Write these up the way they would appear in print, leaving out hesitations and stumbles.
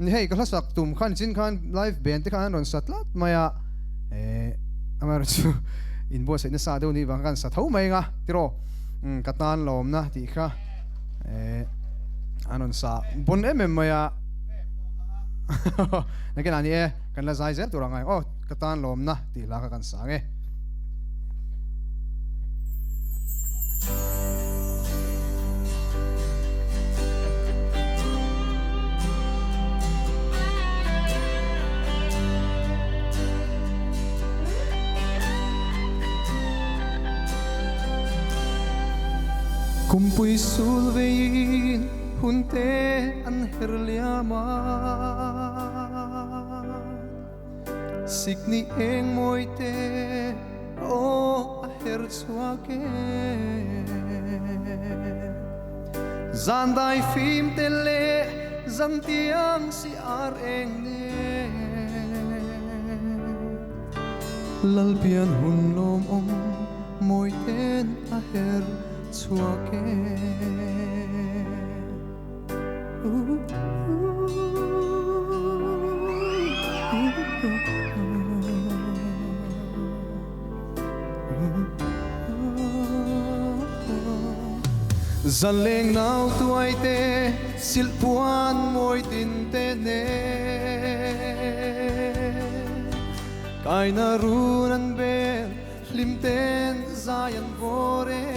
hey klasak tum khan chin khan live band te khan ron satlat maya amar chu invoice na sa do ni bang kan sa thau mai nga tiro katan lawmna ti kha anon sa bon maya nakin ani kan la zai zel turangai oh katan lawmna ti la ka kan sa nge Kumpui sulvein hunte an herliama Sikni eng moite o a herzuake Zandai fim tele zantiang si ar eng ne Lalpian hunlom moiten a her Chuake Zaleng nau tuaite silpuan moitin tene Kaina runan ben limten zayan vore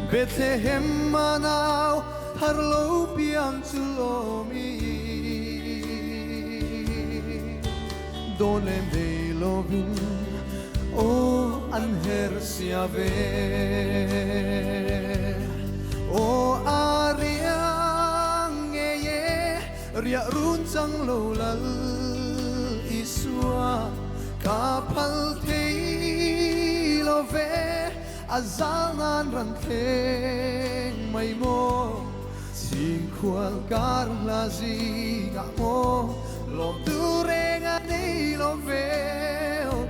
Bethlehem manau harlo piang tulomi Dolem de lovin o anher siave O ariang ye ria run chang lo lal iswa kapal thei love Azangan ranteng may mo Singkwal karlazi ka mo Lom turenga ni loveo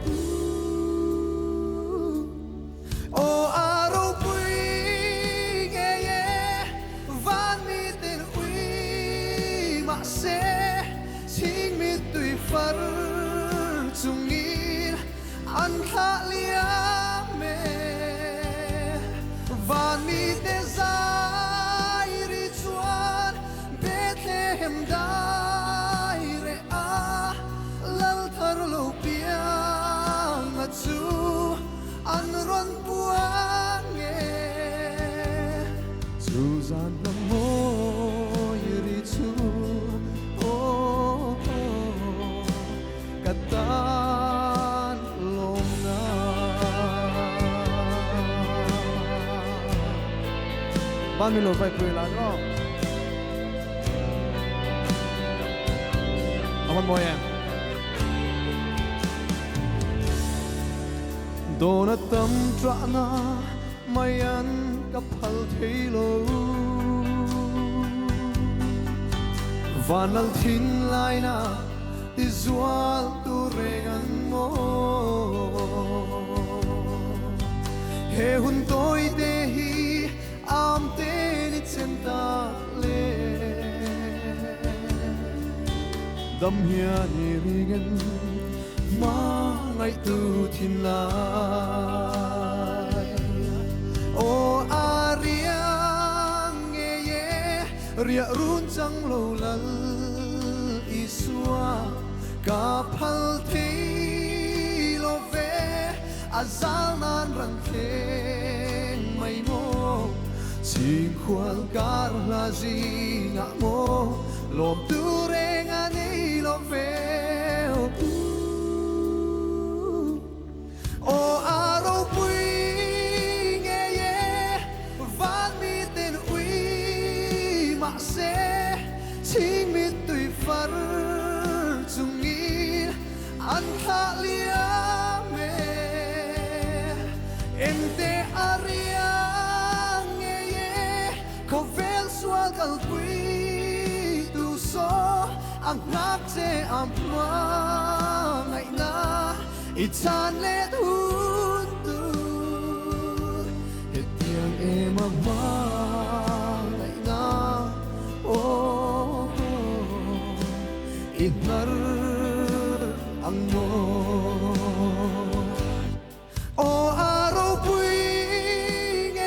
O araw puing Van miten ui Makse Sing mitui far Tungin An liame Van mi desire chuan Bethlehem daire a lal thar lo piang chu an ron puange chu zan na mo yri chu katan lawmna Ban mi lo fai pui la ro Aman mo yan Donatam trana mayan kapal thelo Vanal thin laina Izual turengan mo He hun toy dehi am tenit sentale Dam hian ringen ma ngai tu thin lai O ariang ye ria run chang lo lal iswa kapal thei love azanan ranteng mai mo Singkwal karlazi nga mo Lom turenga ni loveo O araw puing Van miten ui Makse Sing mitui far Tungin An liame Ente ariang Kovel swal kalpui Tu so Ang nakse ampma Ngay na Itsan let hundur Hetiang emagmang Ngay na O Inar ang mo O araw puwing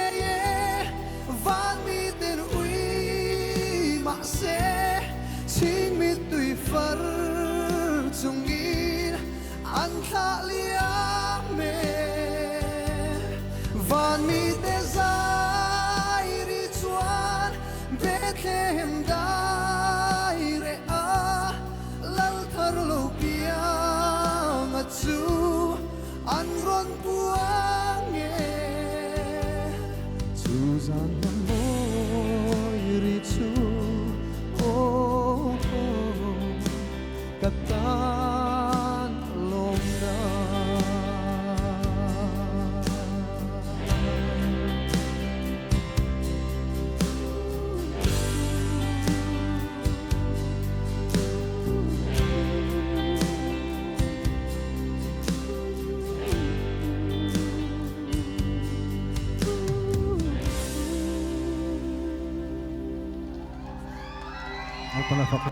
Van mi den ui Makse Ting mi tui far Tungin An tha liang me Van mi desai ri chuan Bethlehem dai re a Lal thar lo piang at su An ron buang Susan na mo'y ritsu Katan lawmna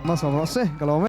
Mas, vamos, kalau